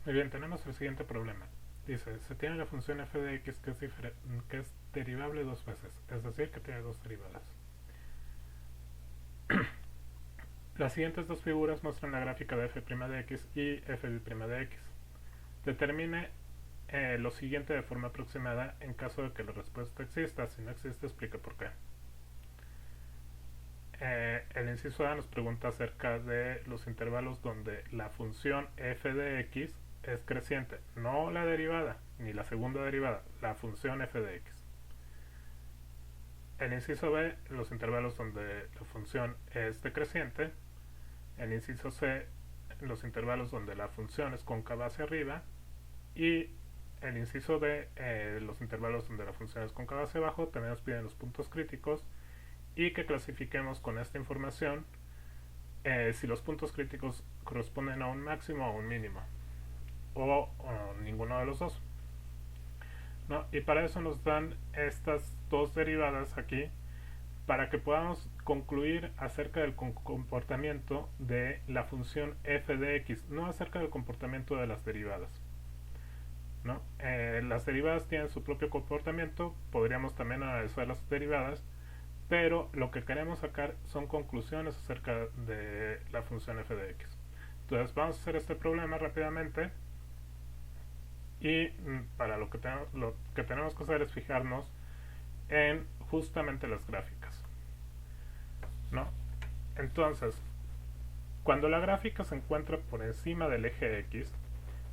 Muy bien, tenemos el siguiente problema. Dice, se tiene la función f de x que es derivable dos veces, es decir, que tiene dos derivadas. Las siguientes dos figuras muestran la gráfica de f' de x y f' de x. Determine lo siguiente de forma aproximada en caso de que la respuesta exista. Si no existe, explique por qué. El inciso A nos pregunta acerca de los intervalos donde la función f de x es creciente, no la derivada ni la segunda derivada, la función f de x. El inciso B, los intervalos donde la función es decreciente. El inciso C, los intervalos donde la función es cóncava hacia arriba. Y el inciso D, los intervalos donde la función es cóncava hacia abajo. También nos piden los puntos críticos y que clasifiquemos con esta información si los puntos críticos corresponden a un máximo o a un mínimo o ninguno de los dos, ¿no? Y para eso nos dan estas dos derivadas aquí para que podamos concluir acerca del comportamiento de la función f de x, no acerca del comportamiento de las derivadas, ¿no? Las derivadas tienen su propio comportamiento, podríamos también analizar las derivadas, pero lo que queremos sacar son conclusiones acerca de la función f de x. Entonces vamos a hacer este problema rápidamente y para lo que tenemos que hacer es fijarnos en justamente las gráficas, ¿no? Entonces, cuando la gráfica se encuentra por encima del eje x,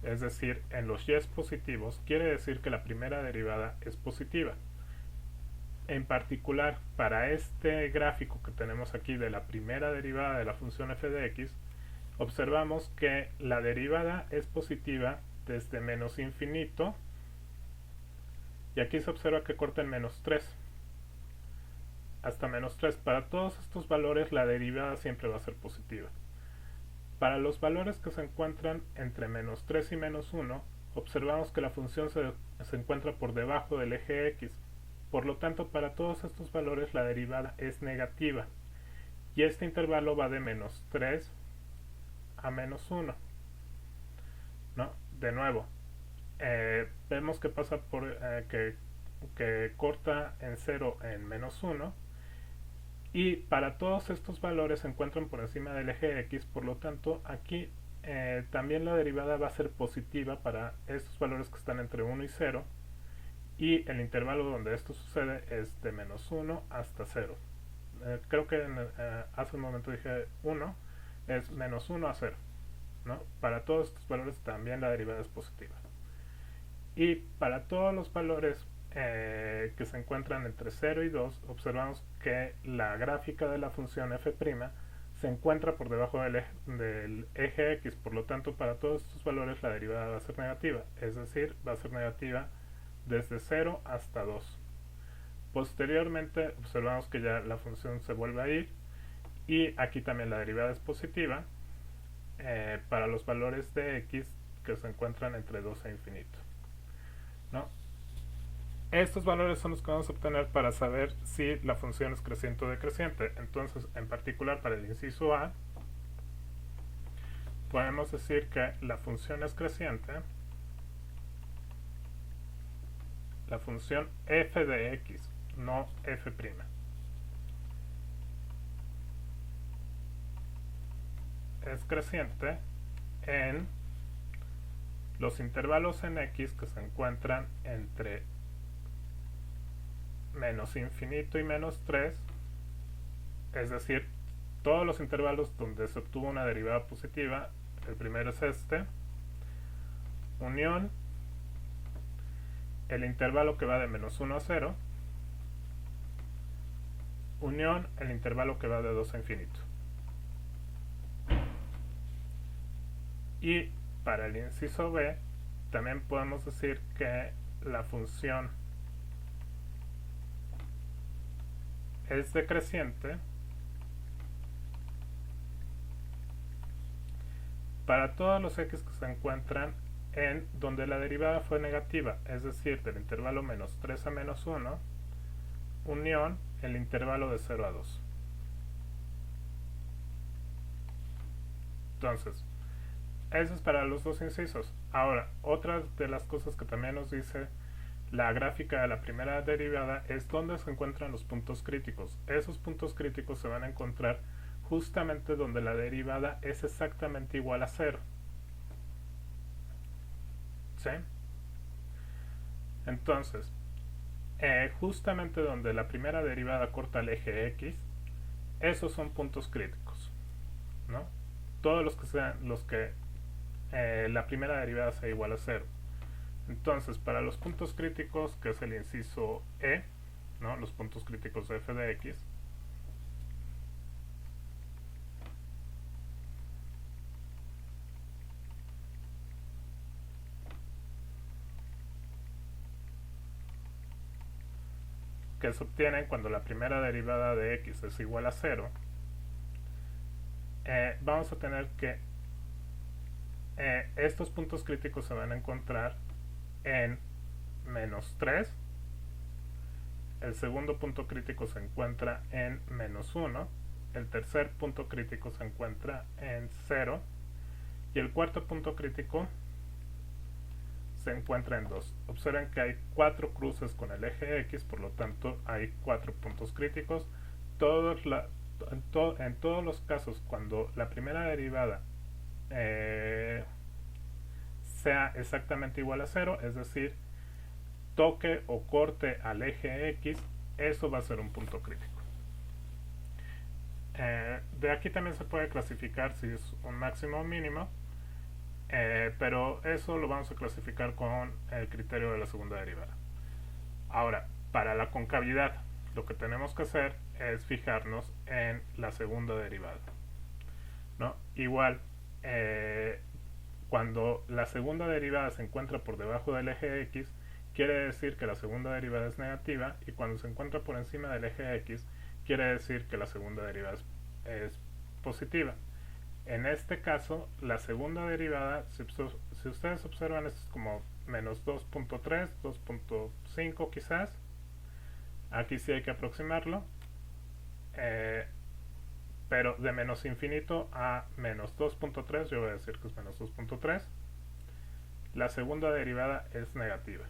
es decir, en los y positivos, quiere decir que la primera derivada es positiva. En particular, para este gráfico que tenemos aquí de la primera derivada de la función f de x, observamos que la derivada es positiva desde menos infinito, y aquí se observa que corta en menos 3 hasta menos 3. Para todos estos valores la derivada siempre va a ser positiva. Para los valores que se encuentran entre menos 3 y menos 1, observamos que la función se encuentra por debajo del eje x. Por lo tanto, para todos estos valores la derivada es negativa. Y este intervalo va de menos 3 a menos 1, ¿no? De nuevo, vemos que pasa por que corta en 0 en menos 1. Y para todos estos valores se encuentran por encima del eje x, por lo tanto aquí también la derivada va a ser positiva para estos valores que están entre 1 y 0, y el intervalo donde esto sucede es de menos 1 hasta 0. Creo que hace un momento dije 1, es menos 1 a 0, ¿no? Para todos estos valores también la derivada es positiva. Y para todos los valores que se encuentran entre 0 y 2, observamos que la gráfica de la función f' se encuentra por debajo del eje x, por lo tanto para todos estos valores la derivada va a ser negativa, es decir, va a ser negativa desde 0 hasta 2. Posteriormente observamos que ya la función se vuelve a ir, y aquí también la derivada es positiva para los valores de x que se encuentran entre 2 e infinito, ¿no? Estos valores son los que vamos a obtener para saber si la función es creciente o decreciente. Entonces, en particular para el inciso A, podemos decir que la función es creciente, la función f de x, no f'. Es creciente en los intervalos en x que se encuentran entre menos infinito y menos 3, es decir, todos los intervalos donde se obtuvo una derivada positiva. El primero es este, unión el intervalo que va de menos 1 a 0, unión el intervalo que va de 2 a infinito. Y para el inciso B también podemos decir que la función es decreciente para todos los x que se encuentran en donde la derivada fue negativa, es decir, del intervalo menos 3 a menos 1, unión el intervalo de 0 a 2. Entonces, Eso es para los dos incisos. Ahora, otra de las cosas que también nos dice la gráfica de la primera derivada es dónde se encuentran los puntos críticos. Esos puntos críticos se van a encontrar justamente donde la derivada es exactamente igual a 0. ¿Sí? Entonces, justamente donde la primera derivada corta el eje x, esos son puntos críticos, ¿no? Todos los que sean los que la primera derivada sea igual a 0. Entonces, para los puntos críticos, que es el inciso E, ¿no? Los puntos críticos de f de x, que se obtienen cuando la primera derivada de x es igual a 0, vamos a tener que estos puntos críticos se van a encontrar en menos 3, el segundo punto crítico se encuentra en menos 1, el tercer punto crítico se encuentra en 0 y el cuarto punto crítico se encuentra en 2. Observen que hay 4 cruces con el eje x, por lo tanto hay 4 puntos críticos. En todos los casos, cuando la primera derivada sea exactamente igual a 0, es decir, toque o corte al eje x, eso va a ser un punto crítico. De aquí también se puede clasificar si es un máximo o mínimo, pero eso lo vamos a clasificar con el criterio de la segunda derivada. Ahora, para la concavidad, lo que tenemos que hacer es fijarnos en la segunda derivada, ¿no? Igual, cuando la segunda derivada se encuentra por debajo del eje x, quiere decir que la segunda derivada es negativa, y cuando se encuentra por encima del eje x, quiere decir que la segunda derivada es positiva. En este caso, la segunda derivada, si ustedes observan, es como menos 2.3, 2.5 quizás. Aquí sí hay que aproximarlo. Pero de menos infinito a menos 2.3, yo voy a decir que es menos 2.3. La segunda derivada es negativa.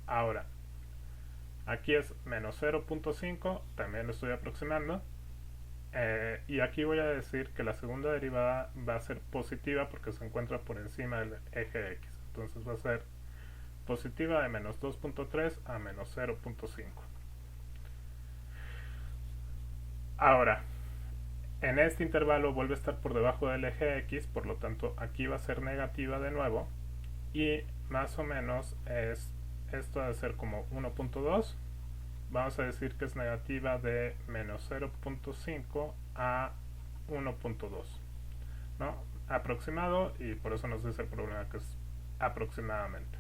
Ahora, aquí es menos 0.5, también lo estoy aproximando. Y aquí voy a decir que la segunda derivada va a ser positiva porque se encuentra por encima del eje x. Entonces va a ser positiva de menos 2.3 a menos 0.5. Ahora, en este intervalo vuelve a estar por debajo del eje x, por lo tanto aquí va a ser negativa de nuevo, y más o menos esto va a ser como 1.2. Vamos a decir que es negativa de menos 0.5 a 1.2, ¿no? Aproximado, y por eso nos dice el problema que es aproximadamente.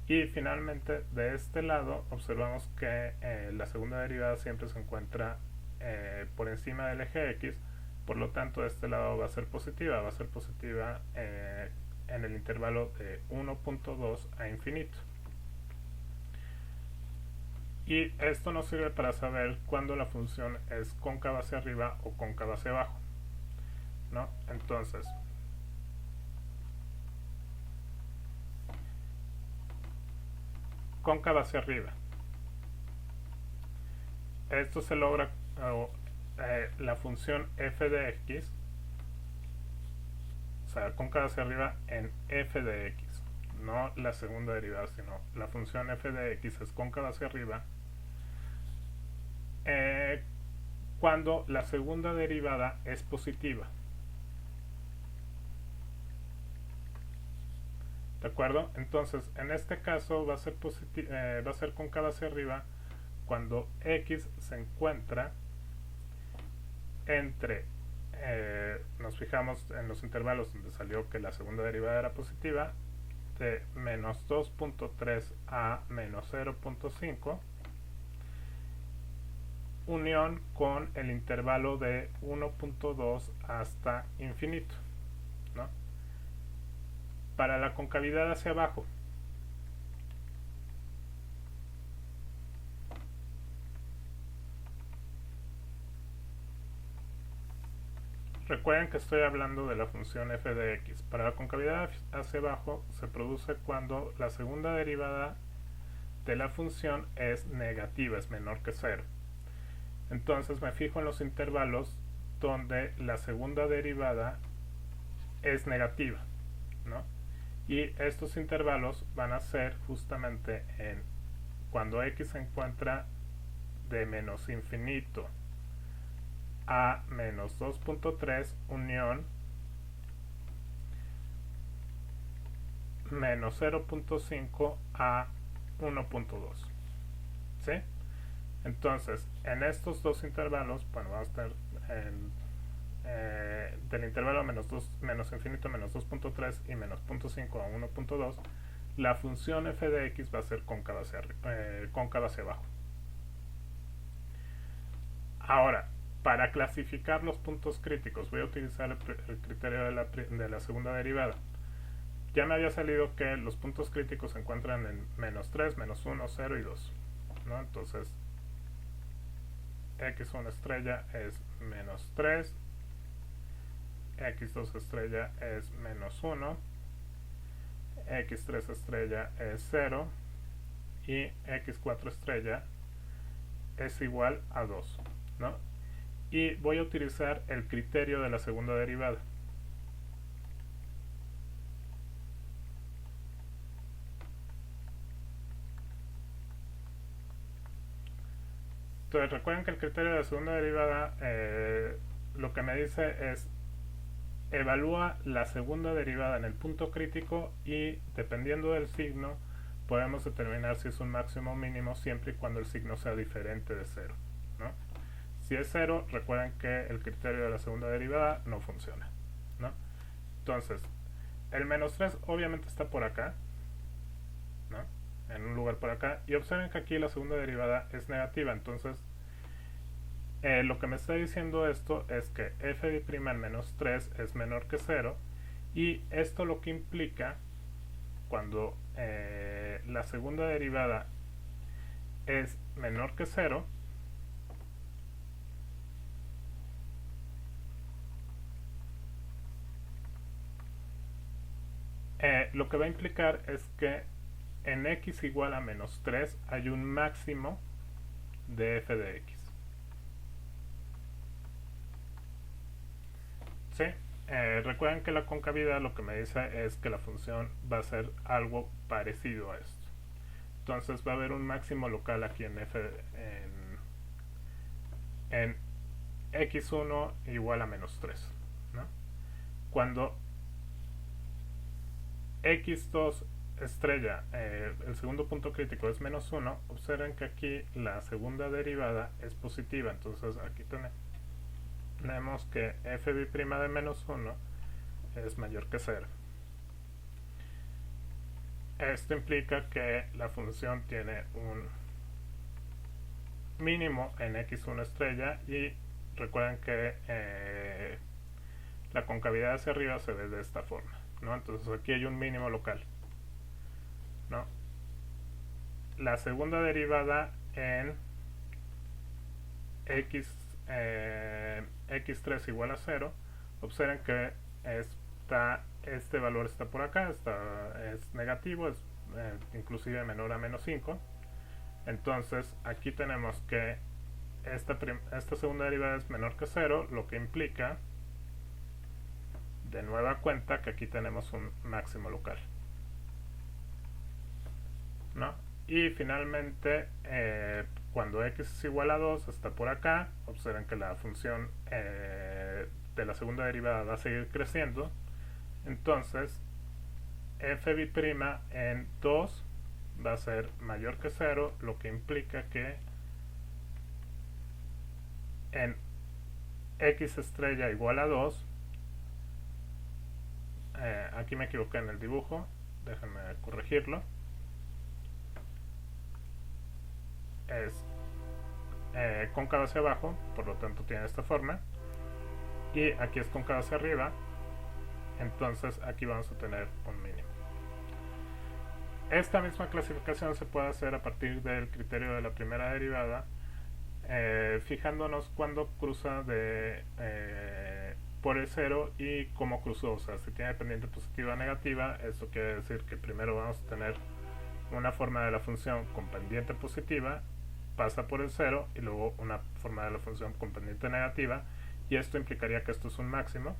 Y finalmente, de este lado, observamos que la segunda derivada siempre se encuentra por encima del eje x, por lo tanto de este lado va a ser positiva en el intervalo de 1.2 a infinito. Y esto nos sirve para saber cuándo la función es cóncava hacia arriba o cóncava hacia abajo, ¿no? Entonces, cóncava hacia arriba. Esto se logra, la función f de x, o sea, cóncava hacia arriba en f de x, no la segunda derivada, sino la función f de x es cóncava hacia arriba cuando la segunda derivada es positiva. ¿De acuerdo? Entonces, en este caso va a ser cóncava hacia arriba cuando x se encuentra entre, nos fijamos en los intervalos donde salió que la segunda derivada era positiva, de menos 2.3 a menos 0.5, unión con el intervalo de 1.2 hasta infinito, ¿no? Para la concavidad hacia abajo, Recuerden que estoy hablando de la función f de x. Para la concavidad hacia abajo se produce cuando la segunda derivada de la función es negativa, es menor que 0. Entonces me fijo en los intervalos donde la segunda derivada es negativa, ¿no? Y estos intervalos van a ser justamente en cuando x se encuentra de menos infinito a menos 2.3 unión menos 0.5 a 1.2. ¿Sí? Entonces, en estos dos intervalos, bueno, vamos a estar del intervalo menos infinito a menos 2.3 y menos 0.5 a 1.2, la función f de x va a ser cóncava hacia abajo. Ahora, para clasificar los puntos críticos, voy a utilizar el criterio de la segunda derivada. Ya me había salido que los puntos críticos se encuentran en menos 3, menos 1, 0 y 2, ¿no? Entonces, x1 estrella es menos 3, x2 estrella es menos 1, x3 estrella es 0 y x4 estrella es igual a 2, ¿no? Y voy a utilizar el criterio de la segunda derivada. Entonces recuerden que el criterio de la segunda derivada lo que me dice es evalúa la segunda derivada en el punto crítico y dependiendo del signo podemos determinar si es un máximo o mínimo siempre y cuando el signo sea diferente de 0, ¿no? Si es 0, recuerden que el criterio de la segunda derivada no funciona, ¿no? Entonces, el menos 3 obviamente está por acá, ¿no? En un lugar por acá, y observen que aquí la segunda derivada es negativa, entonces lo que me está diciendo esto es que f' en menos 3 es menor que 0, y esto lo que implica cuando la segunda derivada es menor que 0, lo que va a implicar es que en x igual a menos 3 hay un máximo de f de x. ¿Sí? Recuerden que la concavidad lo que me dice es que la función va a ser algo parecido a esto. Entonces va a haber un máximo local aquí en en x1 igual a menos 3, ¿no? Cuando x2 estrella, el segundo punto crítico es menos 1, observen que aquí la segunda derivada es positiva, entonces aquí tenemos que f' de menos 1 es mayor que 0. Esto implica que la función tiene un mínimo en x1 estrella y recuerden que la concavidad hacia arriba se ve de esta forma, ¿no? Entonces aquí hay un mínimo local, ¿no? La segunda derivada en x3 igual a 0, observen que este valor está por acá, es negativo, es inclusive menor a menos 5. Entonces aquí tenemos que esta segunda derivada es menor que 0, lo que implica de nueva cuenta que aquí tenemos un máximo local, ¿no? Y finalmente cuando x es igual a 2 está por acá, observen que la función de la segunda derivada va a seguir creciendo, entonces f' en 2 va a ser mayor que 0, lo que implica que en x estrella igual a 2, aquí me equivoqué en el dibujo, déjenme corregirlo, es cóncavo hacia abajo, por lo tanto tiene esta forma, y aquí es cóncavo hacia arriba, entonces aquí vamos a tener un mínimo. Esta misma clasificación se puede hacer a partir del criterio de la primera derivada, fijándonos cuando cruza por el 0 y cómo cruzó. O sea, si tiene pendiente positiva o negativa, esto quiere decir que primero vamos a tener una forma de la función con pendiente positiva, pasa por el 0, y luego una forma de la función con pendiente negativa, y esto implicaría que esto es un máximo.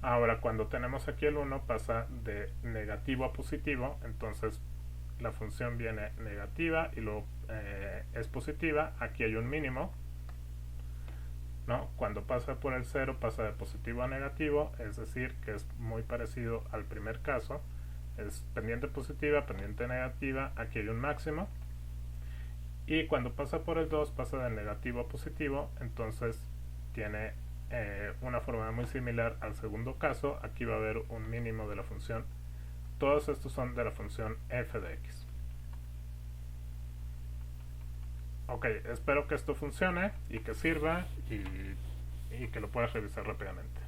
Ahora, cuando tenemos aquí el 1, pasa de negativo a positivo, entonces la función viene negativa y luego es positiva. Aquí hay un mínimo, ¿no? Cuando pasa por el 0, pasa de positivo a negativo, es decir, que es muy parecido al primer caso. Es pendiente positiva, pendiente negativa, aquí hay un máximo. Y cuando pasa por el 2, pasa de negativo a positivo, entonces tiene una forma muy similar al segundo caso. Aquí va a haber un mínimo de la función. Todos estos son de la función f de x. Ok, espero que esto funcione y que sirva y que lo puedas revisar rápidamente.